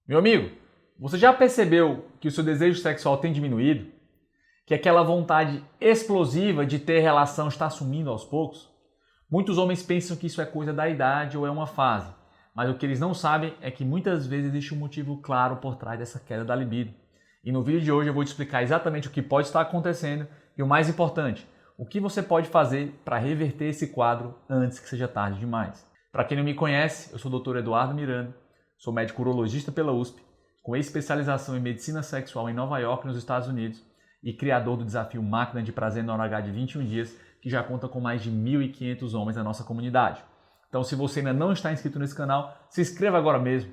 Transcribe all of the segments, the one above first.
Meu amigo, você já percebeu que o seu desejo sexual tem diminuído? Que aquela vontade explosiva de ter relação está sumindo aos poucos? Muitos homens pensam que isso é coisa da idade ou é uma fase, mas o que eles não sabem é que muitas vezes existe um motivo claro por trás dessa queda da libido. E no vídeo de hoje eu vou te explicar exatamente o que pode estar acontecendo e o mais importante, o que você pode fazer para reverter esse quadro antes que seja tarde demais. Para quem não me conhece, eu sou o Dr. Eduardo Miranda, sou médico urologista pela USP, com especialização em medicina sexual em Nova York, nos Estados Unidos, e criador do desafio Máquina de Prazer na Hora H de 21 dias, que já conta com mais de 1.500 homens na nossa comunidade. Então, se você ainda não está inscrito nesse canal, se inscreva agora mesmo.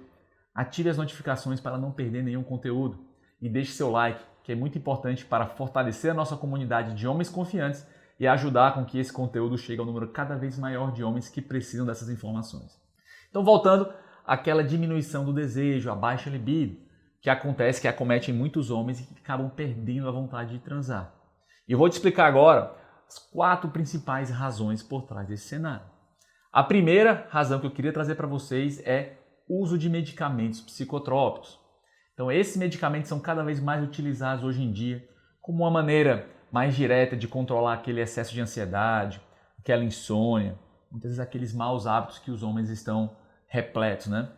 Ative as notificações para não perder nenhum conteúdo. E deixe seu like, que é muito importante para fortalecer a nossa comunidade de homens confiantes e ajudar com que esse conteúdo chegue ao número cada vez maior de homens que precisam dessas informações. Então, voltando àquela diminuição do desejo, a baixa libido, que acontece, que acomete em muitos homens e que acabam perdendo a vontade de transar. E eu vou te explicar agora as 4 principais razões por trás desse cenário. A primeira razão que eu queria trazer para vocês é o uso de medicamentos psicotrópicos. Então, esses medicamentos são cada vez mais utilizados hoje em dia como uma maneira mais direta de controlar aquele excesso de ansiedade, aquela insônia, muitas vezes aqueles maus hábitos que os homens estão repletos, né?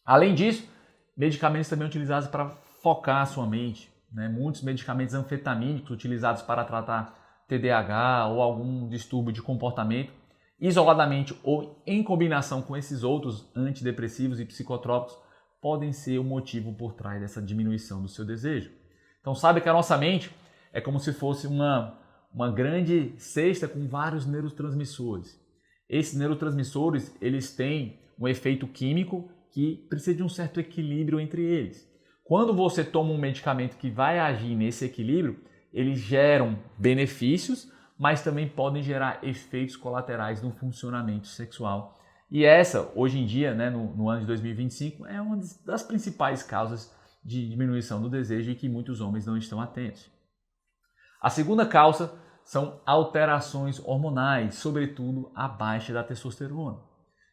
Além disso, medicamentos também utilizados para focar a sua mente, né? Muitos medicamentos anfetamínicos utilizados para tratar TDAH ou algum distúrbio de comportamento, isoladamente ou em combinação com esses outros antidepressivos e psicotrópicos, podem ser o motivo por trás dessa diminuição do seu desejo. Então sabe que a nossa mente é como se fosse uma grande cesta com vários neurotransmissores. Esses neurotransmissores, eles têm um efeito químico que precisa de um certo equilíbrio entre eles. Quando você toma um medicamento que vai agir nesse equilíbrio, eles geram benefícios, mas também podem gerar efeitos colaterais no funcionamento sexual. E essa, hoje em dia, né, no ano de 2025, é uma das principais causas de diminuição do desejo e que muitos homens não estão atentos. A segunda causa são alterações hormonais, sobretudo a baixa da testosterona.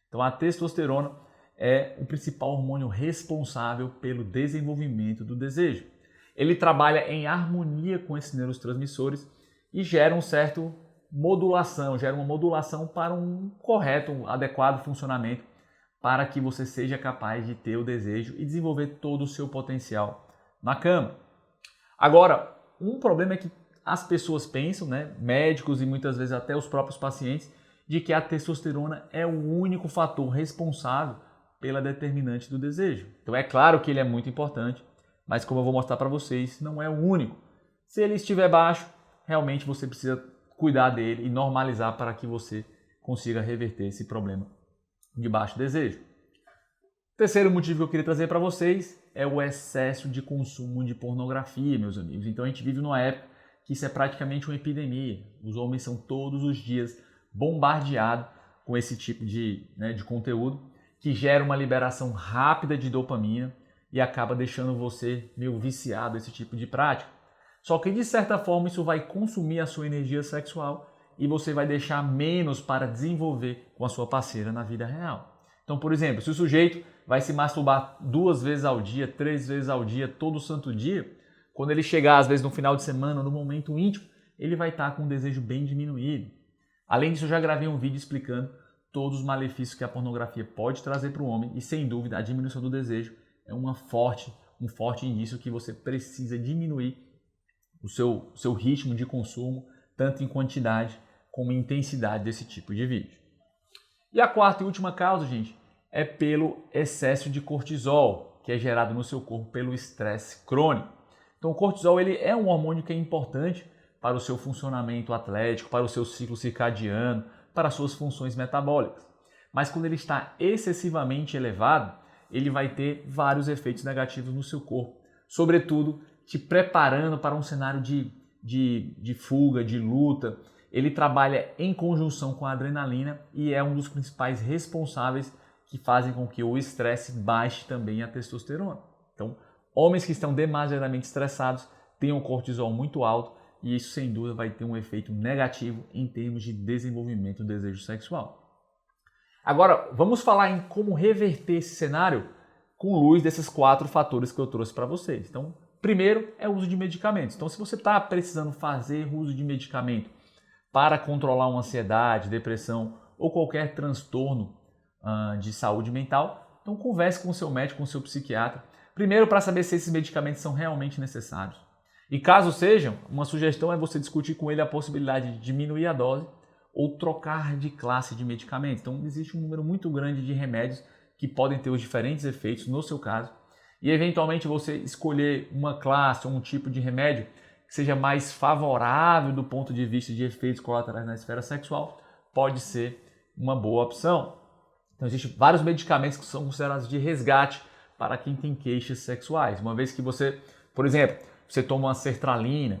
Então a testosterona é o principal hormônio responsável pelo desenvolvimento do desejo. Ele trabalha em harmonia com esses neurotransmissores e gera uma modulação para um correto, adequado funcionamento para que você seja capaz de ter o desejo e desenvolver todo o seu potencial na cama. Agora, um problema é que as pessoas pensam, né, médicos e muitas vezes até os próprios pacientes, de que a testosterona é o único fator responsável pela determinante do desejo. Então é claro que ele é muito importante, mas como eu vou mostrar para vocês, não é o único. Se ele estiver baixo, realmente você precisa cuidar dele e normalizar para que você consiga reverter esse problema de baixo desejo. Terceiro motivo que eu queria trazer para vocês é o excesso de consumo de pornografia, meus amigos. Então a gente vive numa época que isso é praticamente uma epidemia. Os homens são todos os dias bombardeados com esse tipo de conteúdo que gera uma liberação rápida de dopamina e acaba deixando você meio viciado a esse tipo de prática. Só que de certa forma isso vai consumir a sua energia sexual e você vai deixar menos para desenvolver com a sua parceira na vida real. Então, por exemplo, se o sujeito vai se masturbar 2 vezes ao dia, 3 vezes ao dia, todo santo dia, quando ele chegar às vezes no final de semana, no momento íntimo, ele vai estar com um desejo bem diminuído. Além disso, eu já gravei um vídeo explicando todos os malefícios que a pornografia pode trazer para o homem e, sem dúvida, a diminuição do desejo é um forte indício que você precisa diminuir o seu ritmo de consumo, tanto em quantidade como em intensidade desse tipo de vídeo. E a quarta e última causa, gente, é pelo excesso de cortisol, que é gerado no seu corpo pelo estresse crônico. Então o cortisol ele é um hormônio que é importante para o seu funcionamento atlético, para o seu ciclo circadiano, para as suas funções metabólicas. Mas quando ele está excessivamente elevado, ele vai ter vários efeitos negativos no seu corpo, sobretudo te preparando para um cenário de fuga, de luta. Ele trabalha em conjunção com a adrenalina e é um dos principais responsáveis que fazem com que o estresse baixe também a testosterona. Então, homens que estão demasiadamente estressados têm um cortisol muito alto e isso, sem dúvida, vai ter um efeito negativo em termos de desenvolvimento do desejo sexual. Agora, vamos falar em como reverter esse cenário com luz desses 4 fatores que eu trouxe para vocês. Então, primeiro é o uso de medicamentos. Então, se você está precisando fazer uso de medicamento para controlar uma ansiedade, depressão ou qualquer transtorno de saúde mental, então converse com o seu médico, com o seu psiquiatra, primeiro para saber se esses medicamentos são realmente necessários. E caso sejam, uma sugestão é você discutir com ele a possibilidade de diminuir a dose ou trocar de classe de medicamentos. Então existe um número muito grande de remédios que podem ter os diferentes efeitos no seu caso e eventualmente você escolher uma classe ou um tipo de remédio que seja mais favorável do ponto de vista de efeitos colaterais na esfera sexual pode ser uma boa opção. Então existem vários medicamentos que são considerados de resgate para quem tem queixas sexuais. Uma vez que você, por exemplo, você toma uma sertralina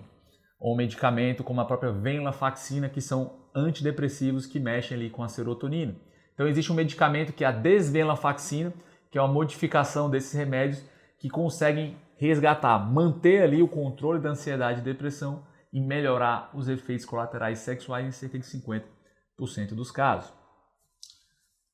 ou um medicamento como a própria venlafaxina, que são antidepressivos que mexem ali com a serotonina. Então existe um medicamento que é a desvenlafaxina, que é uma modificação desses remédios que conseguem resgatar, manter ali o controle da ansiedade e depressão e melhorar os efeitos colaterais sexuais em cerca de 50% dos casos.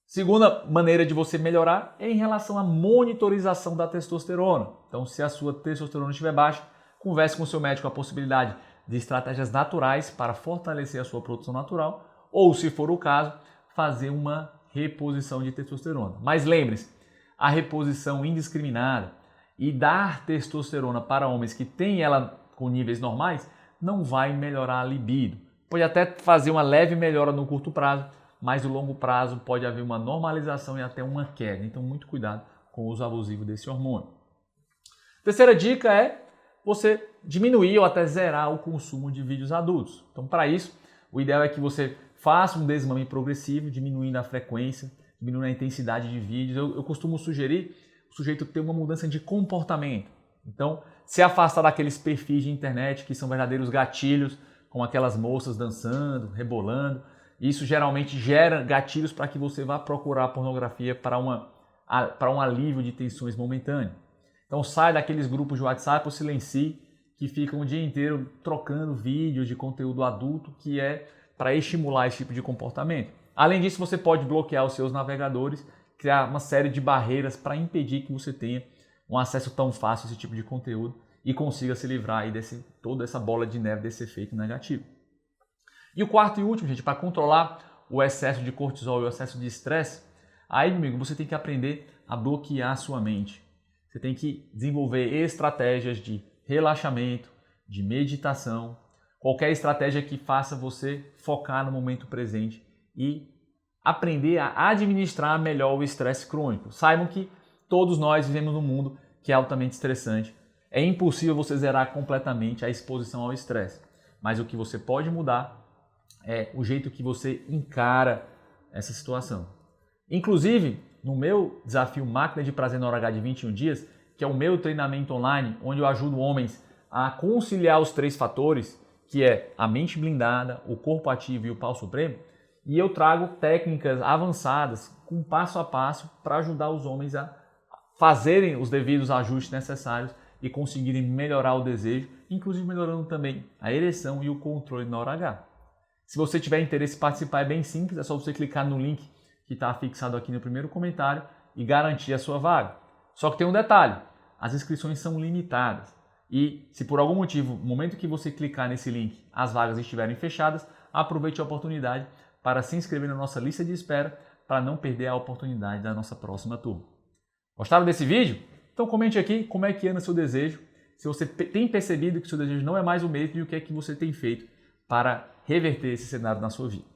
Segunda maneira de você melhorar é em relação à monitorização da testosterona. Então, se a sua testosterona estiver baixa, converse com o seu médico a possibilidade de estratégias naturais para fortalecer a sua produção natural ou, se for o caso, fazer uma reposição de testosterona. Mas lembre-se, a reposição indiscriminada e dar testosterona para homens que têm ela com níveis normais não vai melhorar a libido. Pode até fazer uma leve melhora no curto prazo, mas no longo prazo pode haver uma normalização e até uma queda. Então, muito cuidado com o uso abusivo desse hormônio. Terceira dica é você diminuir ou até zerar o consumo de vídeos adultos. Então, para isso, o ideal é que você faça um desmame progressivo, diminuindo a frequência, diminuindo a intensidade de vídeos. Eu costumo sugerir o sujeito ter uma mudança de comportamento. Então, se afastar daqueles perfis de internet que são verdadeiros gatilhos, como aquelas moças dançando, rebolando. Isso geralmente gera gatilhos para que você vá procurar pornografia para um alívio de tensões momentâneas. Então sai daqueles grupos de WhatsApp ou silencie que ficam o dia inteiro trocando vídeos de conteúdo adulto que é para estimular esse tipo de comportamento. Além disso, você pode bloquear os seus navegadores, criar uma série de barreiras para impedir que você tenha um acesso tão fácil a esse tipo de conteúdo e consiga se livrar aí toda essa bola de neve desse efeito negativo. E o quarto e último, gente, para controlar o excesso de cortisol e o excesso de estresse, aí, meu amigo, você tem que aprender a bloquear a sua mente. Você tem que desenvolver estratégias de relaxamento, de meditação, qualquer estratégia que faça você focar no momento presente e aprender a administrar melhor o estresse crônico. Saibam que todos nós vivemos num mundo que é altamente estressante. É impossível você zerar completamente a exposição ao estresse, mas o que você pode mudar é o jeito que você encara essa situação. Inclusive, no meu desafio Máquina de Prazer na Hora H de 21 dias, que é o meu treinamento online, onde eu ajudo homens a conciliar os 3 fatores, que é a mente blindada, o corpo ativo e o pau supremo, e eu trago técnicas avançadas, com passo a passo, para ajudar os homens a fazerem os devidos ajustes necessários e conseguirem melhorar o desejo, inclusive melhorando também a ereção e o controle na hora H. Se você tiver interesse em participar, é bem simples, é só você clicar no link que está fixado aqui no primeiro comentário e garantir a sua vaga. Só que tem um detalhe, as inscrições são limitadas e se por algum motivo, no momento que você clicar nesse link, as vagas estiverem fechadas, aproveite a oportunidade para se inscrever na nossa lista de espera para não perder a oportunidade da nossa próxima turma. Gostaram desse vídeo? Então comente aqui como é que anda seu desejo, se você tem percebido que seu desejo não é mais o mesmo e o que é que você tem feito para reverter esse cenário na sua vida.